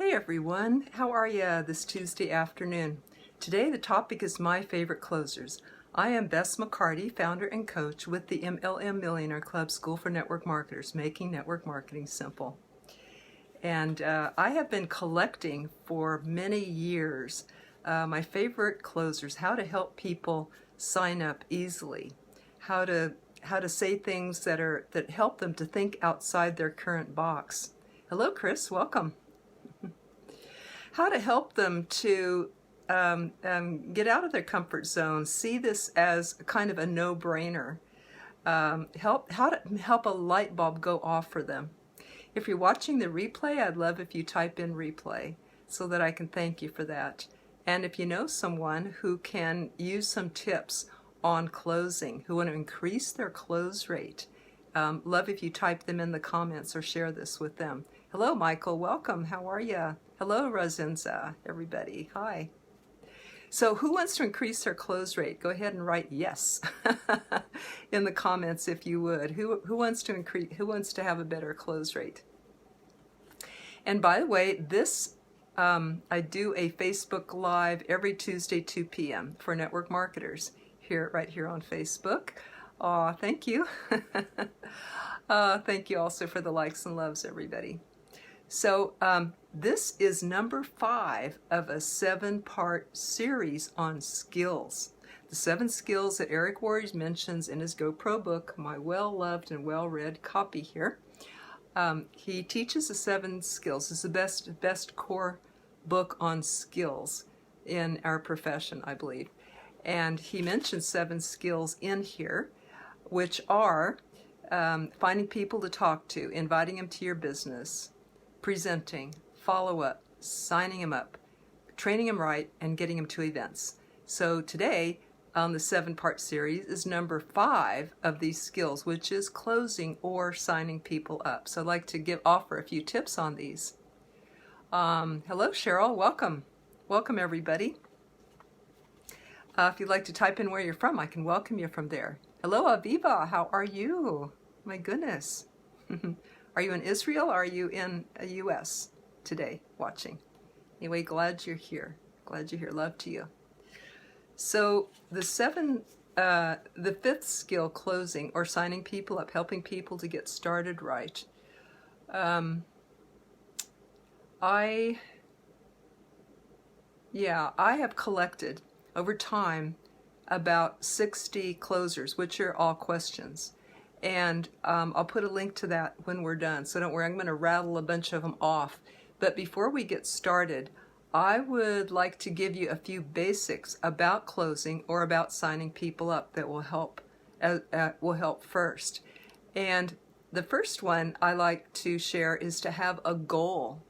Hey everyone, how are ya this Tuesday afternoon? Today the topic is my favorite closers. I am Bess McCarty, founder and coach with the MLM Millionaire Club School for Network Marketers, making network marketing simple. And I have been collecting for many years my favorite closers, how to help people sign up easily, how to say things that help them to think outside their current box. Hello, Chris. Welcome. How to help them to get out of their comfort zone, see this as kind of a no-brainer, how to help a light bulb go off for them. If you're watching the replay, I'd love if you type in replay so that I can thank you for that. And if you know someone who can use some tips on closing, who want to increase their close rate, love if you type them in the comments or share this with them. Hello, Michael. Welcome. How are you? Hello, Rosenza, everybody. Hi. So who wants to increase their close rate? Go ahead and write yes in the comments if you would. Who wants to increase? Who wants to have a better close rate? And by the way, this I do a Facebook Live every Tuesday 2 p.m. for network marketers right here on Facebook. Aw, thank you. Thank you also for the likes and loves, everybody. So this is number 5 of a 7-part series on skills. The 7 skills that Eric Worre mentions in his GoPro book, my well-loved and well-read copy here. He teaches the 7 skills. It's the best core book on skills in our profession, I believe. And he mentions 7 skills in here, which are finding people to talk to, inviting them to your business, presenting, follow-up, signing them up, training them right, and getting them to events. So today, on the 7-part series, is number 5 of these skills, which is closing or signing people up. So I'd like to offer a few tips on these. Hello, Cheryl. Welcome. Welcome, everybody. If you'd like to type in where you're from, I can welcome you from there. Hello, Aviva. How are you? My goodness. Are you in Israel or are you in the U.S. today watching? Anyway, glad you're here. Glad you're here. Love to you. So the 5th skill, closing or signing people up, helping people to get started right. I have collected over time about 60 closers, which are all questions. And I'll put a link to that when we're done, so don't worry, I'm going to rattle a bunch of them off. But before we get started, I would like to give you a few basics about closing or about signing people up that will help first. And the first one I like to share is to have a goal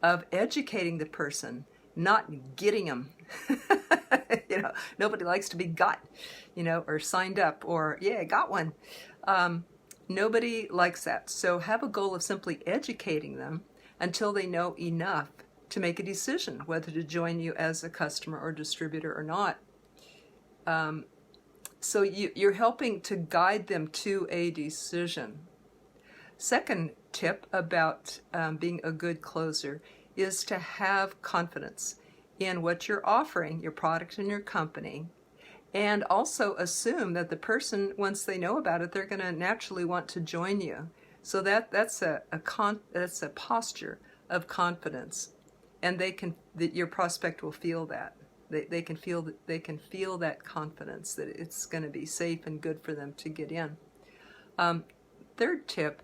of educating the person, not getting them. Nobody likes to be got, or signed up, or yeah, got one. Nobody likes that. So have a goal of simply educating them until they know enough to make a decision whether to join you as a customer or distributor or not. So you're helping to guide them to a decision. Second tip about being a good closer is to have confidence in what you're offering, your product and your company, and also assume that the person, once they know about it, they're going to naturally want to join you. So that's a posture of confidence, and your prospect will feel that. They can feel that confidence that it's going to be safe and good for them to get in. Third tip,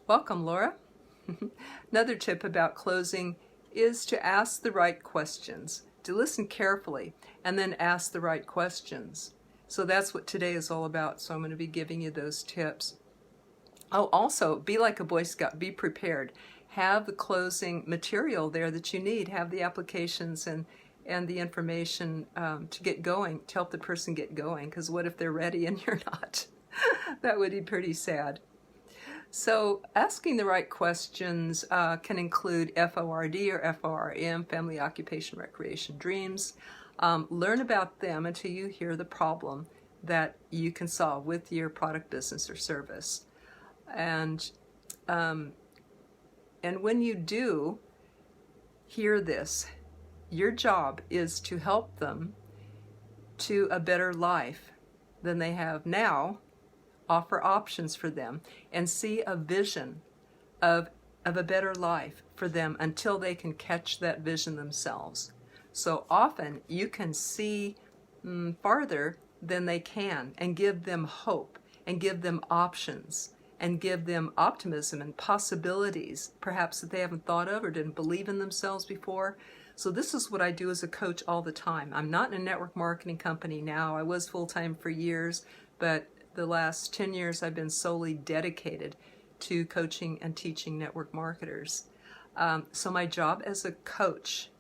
welcome, Laura. Another tip about closing is to ask the right questions, to listen carefully, and then ask the right questions. So that's what today is all about. So I'm going to be giving you those tips. Oh, also, be like a Boy Scout. Be prepared. Have the closing material there that you need. Have the applications and the information to get going, to help the person get going. Because what if they're ready and you're not? That would be pretty sad. So asking the right questions can include FORD or FORM, family, occupation, recreation, dreams. Learn about them until you hear the problem that you can solve with your product, business, or service. And when you do, hear this. Your job is to help them to a better life than they have now, offer options for them, and see a vision of a better life for them until they can catch that vision themselves. So often you can see farther than they can, and give them hope, and give them options, and give them optimism and possibilities, perhaps that they haven't thought of or didn't believe in themselves before. So this is what I do as a coach all the time. I'm not in a network marketing company now. I was full-time for years, but the last 10 years I've been solely dedicated to coaching and teaching network marketers. So my job as a coach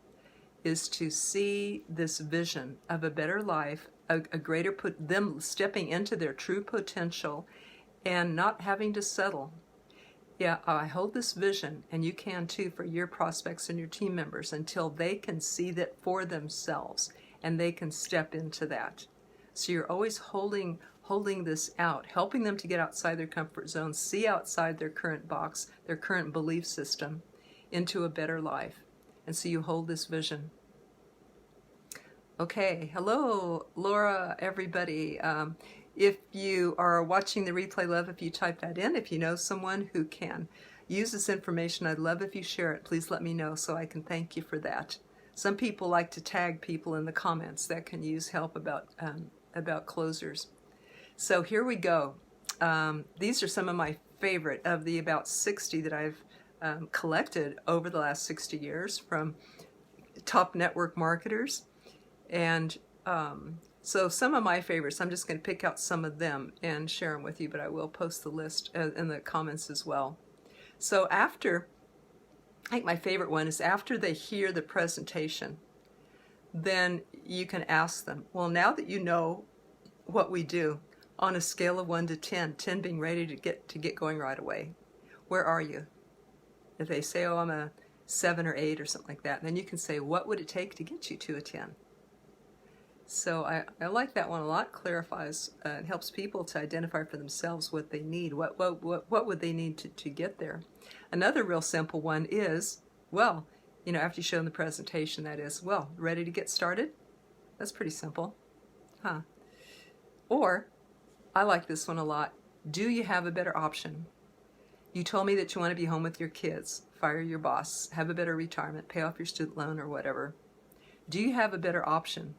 is to see this vision of a better life, a greater them stepping into their true potential and not having to settle. Yeah, I hold this vision, and you can too, for your prospects and your team members, until they can see that for themselves and they can step into that. So you're always holding this out, helping them to get outside their comfort zone, see outside their current box, their current belief system, into a better life. And so you hold this vision. Okay, hello, Laura, everybody. If you are watching the replay, love if you type that in. If you know someone who can use this information, I'd love if you share it. Please let me know so I can thank you for that. Some people like to tag people in the comments that can use help about closers. So here we go. These are some of my favorite of the about 60 that I've collected over the last 60 years from top network marketers. And so some of my favorites, I'm just going to pick out some of them and share them with you, but I will post the list in the comments as well. So I think my favorite one is after they hear the presentation, then you can ask them, well, now that you know what we do, on a scale of 1 to 10, 10 being ready to get going right away, where are you? If they say, oh, I'm a 7 or 8 or something like that, then you can say, what would it take to get you to a 10? So I like that one a lot. Clarifies and helps people to identify for themselves what they need. What would they need to get there? Another real simple one is, well, after you show them the presentation, that is, well, ready to get started? That's pretty simple, huh? Or, I like this one a lot. Do you have a better option? You told me that you want to be home with your kids, fire your boss, have a better retirement, pay off your student loan or whatever. Do you have a better option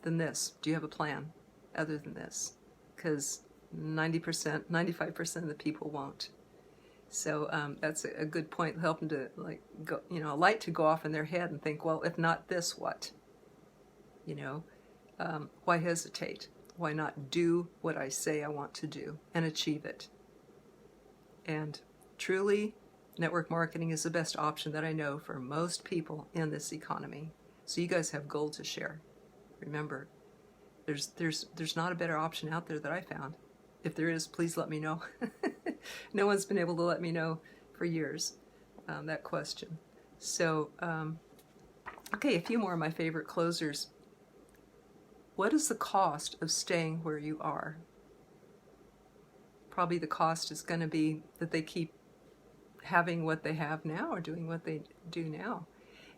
than this? Do you have a plan other than this? Because 90%, 95% of the people won't. So that's a good point. Help them to go, a light to go off in their head and think, well, if not this, what? Why hesitate? Why not do what I say I want to do and achieve it? And truly, network marketing is the best option that I know for most people in this economy. So you guys have gold to share. Remember, there's not a better option out there that I found. If there is, please let me know. No one's been able to let me know for years that question. So, okay, a few more of my favorite closers. What is the cost of staying where you are? Probably the cost is going to be that they keep having what they have now or doing what they do now.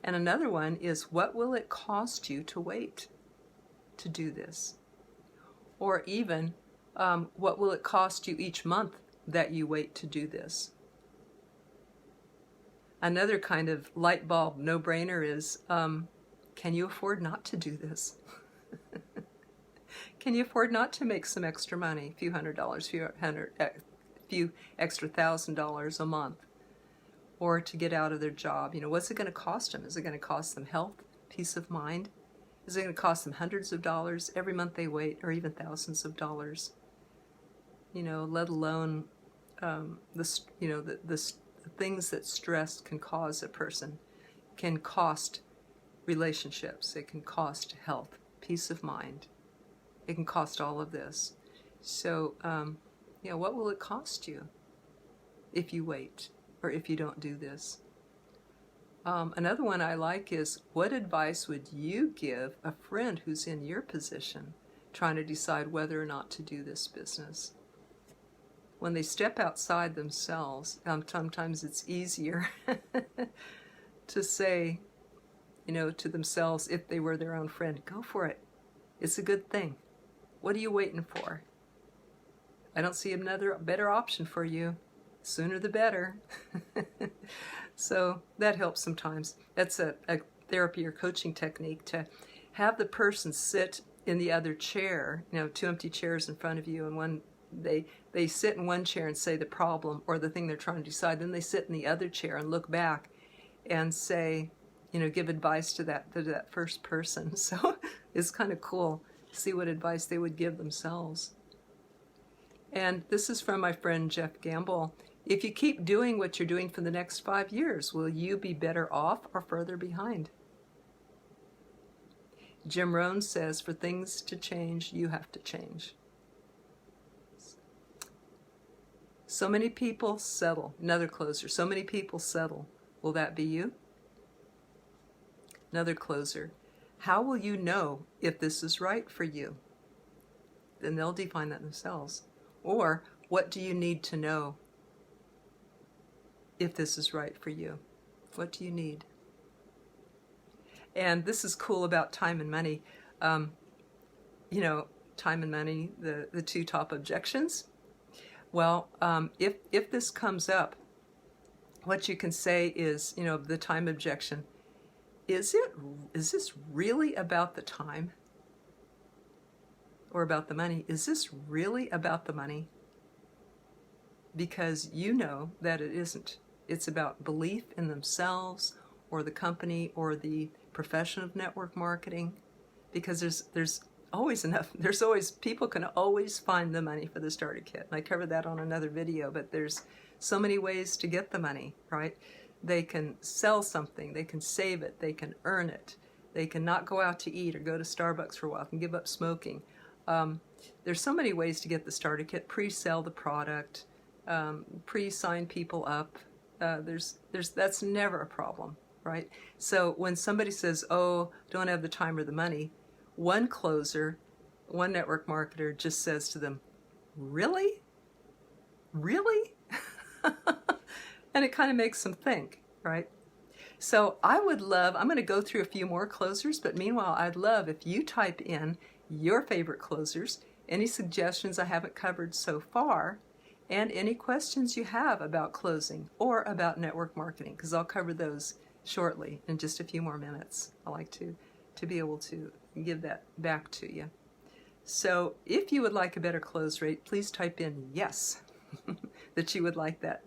And another one is, what will it cost you to wait to do this? Or even, what will it cost you each month that you wait to do this? Another kind of light bulb no-brainer is, can you afford not to do this? Can you afford not to make some extra money, a few $100s, few extra $1,000s a month, or to get out of their job? What's it going to cost them? Is it going to cost them health, peace of mind? Is it going to cost them hundreds of dollars every month they wait, or even thousands of dollars? Let alone the things that stress can cause a person can cost relationships. It can cost health, peace of mind. It can cost all of this. So, what will it cost you if you wait or if you don't do this? Another one I like is, what advice would you give a friend who's in your position trying to decide whether or not to do this business? When they step outside themselves, sometimes it's easier to say, to themselves, if they were their own friend, go for it. It's a good thing. What are you waiting for? I don't see another better option for you. Sooner the better. So that helps sometimes. That's a therapy or coaching technique, to have the person sit in the other chair, two empty chairs in front of you, and they sit in one chair and say the problem or the thing they're trying to decide. Then they sit in the other chair and look back and say, give advice to that first person. So it's kind of cool to see what advice they would give themselves. And this is from my friend Jeff Gamble. If you keep doing what you're doing for the next 5 years, will you be better off or further behind? Jim Rohn says, for things to change, you have to change. So many people settle. Another closer. So many people settle. Will that be you? Another closer. How will you know if this is right for you? Then they'll define that themselves. Or, what do you need to know if this is right for you? What do you need? And this is cool about time and money. Time and money, the two top objections. Well, if this comes up, what you can say is, the time objection, is this really about the time? Or about the money? Is this really about the money? Because you know that it isn't. It's about belief in themselves or the company or the profession of network marketing. Because there's always enough. People can always find the money for the starter kit. And I covered that on another video, but there's so many ways to get the money, right? They can sell something, they can save it, they can earn it. They can not go out to eat or go to Starbucks for a while, can give up smoking. There's so many ways to get the starter kit. Pre-sell the product, pre-sign people up. That's never a problem, right? So when somebody says, "Oh, don't have the time or the money," one closer, one network marketer just says to them, "Really? Really?" And it kind of makes them think, right? So I'm going to go through a few more closers, but meanwhile, I'd love if you type in your favorite closers, any suggestions I haven't covered so far, and any questions you have about closing or about network marketing, because I'll cover those shortly in just a few more minutes. I like to be able to give that back to you. So if you would like a better close rate, please type in yes, that you would like that.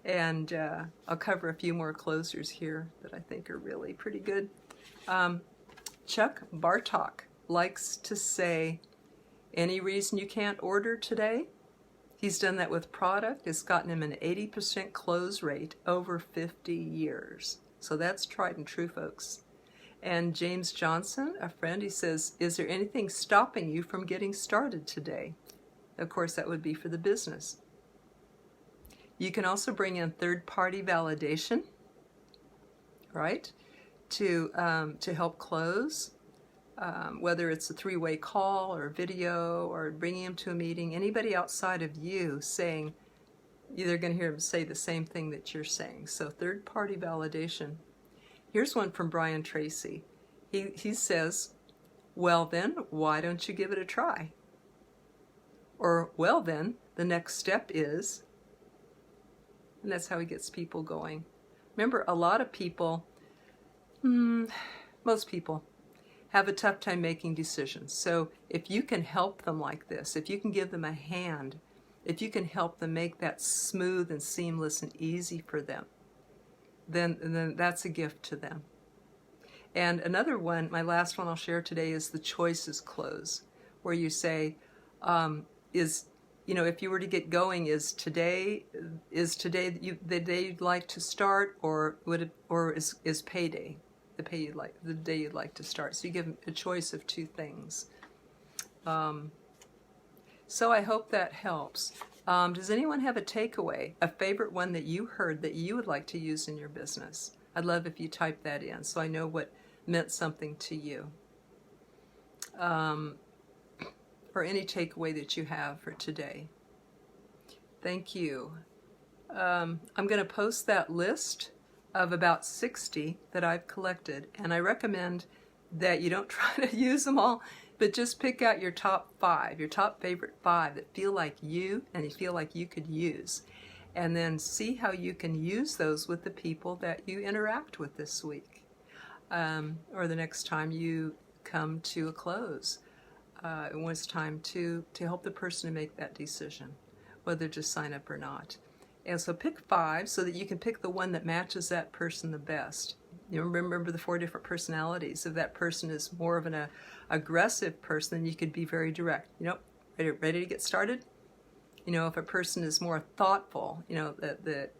And I'll cover a few more closers here that I think are really pretty good. Chuck Bartok likes to say, any reason you can't order today? He's done that with product. It's gotten him an 80% close rate over 50 years. So that's tried and true, folks. And James Johnson, a friend, he says, is there anything stopping you from getting started today? Of course, that would be for the business. You can also bring in third-party validation, right, to help close, whether it's a three-way call or video or bringing them to a meeting. Anybody outside of you saying, they're going to hear them say the same thing that you're saying. So third-party validation. Here's one from Brian Tracy. He says, well then, why don't you give it a try? Or, well then, the next step is... And that's how he gets people going. Remember, a lot of people, most people, have a tough time making decisions. So if you can help them like this, if you can give them a hand, if you can help them make that smooth and seamless and easy for them, then that's a gift to them. And another one, my last one I'll share today, is the choices close, where you say, if you were to get going, is today the day you'd like to start, or is payday the day you'd like to start? So you give them a choice of two things. So I hope that helps. Does anyone have a takeaway, a favorite one that you heard that you would like to use in your business? I'd love if you type that in so I know what meant something to you. Or any takeaway that you have for today. Thank you. I'm going to post that list of about 60 that I've collected, and I recommend that you don't try to use them all, but just pick out your top 5, your top favorite 5 that feel like you and you feel like you could use, and then see how you can use those with the people that you interact with this week, or the next time you come to a close. When it's time to help the person to make that decision, whether to sign up or not. And so pick 5 so that you can pick the one that matches that person the best. You remember the 4 different personalities. If that person is more of an aggressive person, then you could be very direct. Ready to get started? If a person is more thoughtful, that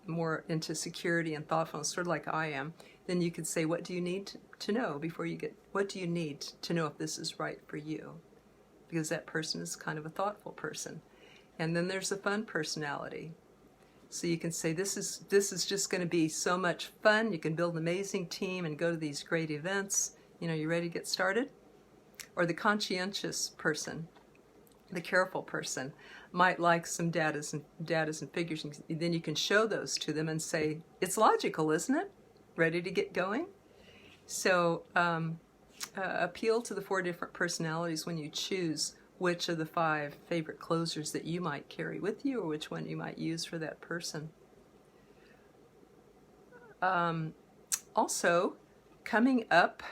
more into security and thoughtfulness, sort of like I am, then you could say, what do you need to know before you get, what do you need to know if this is right for you? Because that person is kind of a thoughtful person. And then there's a fun personality. So you can say, this is just going to be so much fun. You can build an amazing team and go to these great events. You ready to get started? Or the conscientious person, the careful person, might like some datas and figures. And then you can show those to them and say, it's logical, isn't it? Ready to get going? So appeal to the 4 different personalities when you choose which of the 5 favorite closers that you might carry with you, or which one you might use for that person. Also, coming up,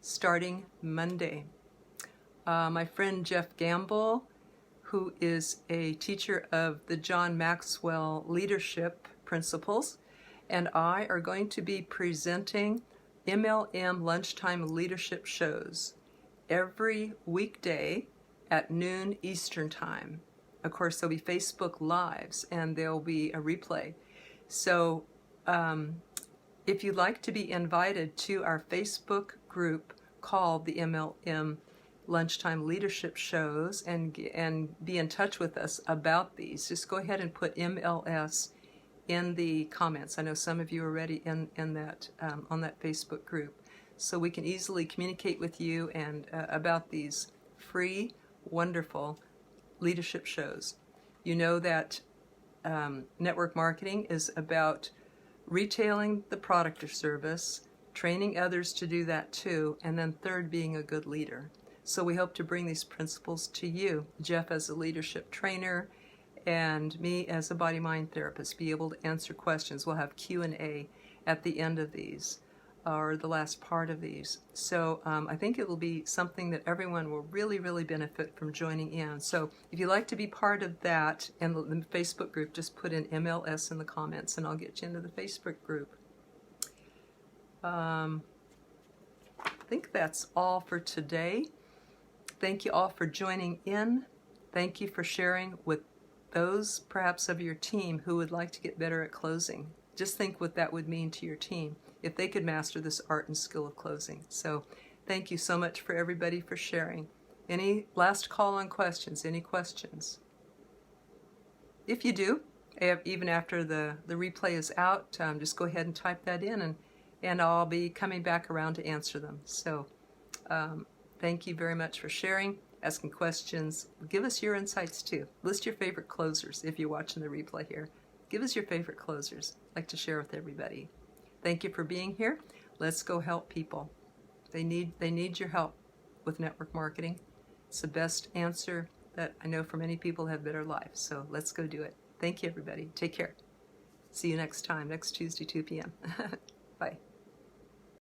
starting Monday, my friend Jeff Gamble, who is a teacher of the John Maxwell leadership principles, and I are going to be presenting MLM lunchtime leadership shows every weekday at noon Eastern Time. Of course, there'll be Facebook Lives and there'll be a replay. So if you'd like to be invited to our Facebook group called the MLM Lunchtime Leadership Shows and be in touch with us about these, just go ahead and put MLS in the comments. I know some of you are already in that on that Facebook group. So we can easily communicate with you and about these free, wonderful leadership shows. You know that network marketing is about retailing the product or service, training others to do that too, and then third, being a good leader. So we hope to bring these principles to you, Jeff as a leadership trainer, and me as a body-mind therapist, be able to answer questions. We'll have Q&A at the end of these, or the last part of these. So I think it will be something that everyone will really, really benefit from joining in. So if you'd like to be part of that and the Facebook group, just put in MLS in the comments and I'll get you into the Facebook group. I think that's all for today. Thank you all for joining in. Thank you for sharing with those perhaps of your team who would like to get better at closing. Just think what that would mean to your team if they could master this art and skill of closing. So thank you so much for everybody for sharing. Any last call on questions? Any questions? If you do, even after the replay is out, just go ahead and type that in and I'll be coming back around to answer them. So thank you very much for sharing, asking questions. Give us your insights too. List your favorite closers if you're watching the replay here. Give us your favorite closers. I'd like to share with everybody. Thank you for being here. Let's go help people. They need your help with network marketing. It's the best answer that I know for many people have better lives. So let's go do it. Thank you, everybody. Take care. See you next time, next Tuesday, 2 p.m. Bye.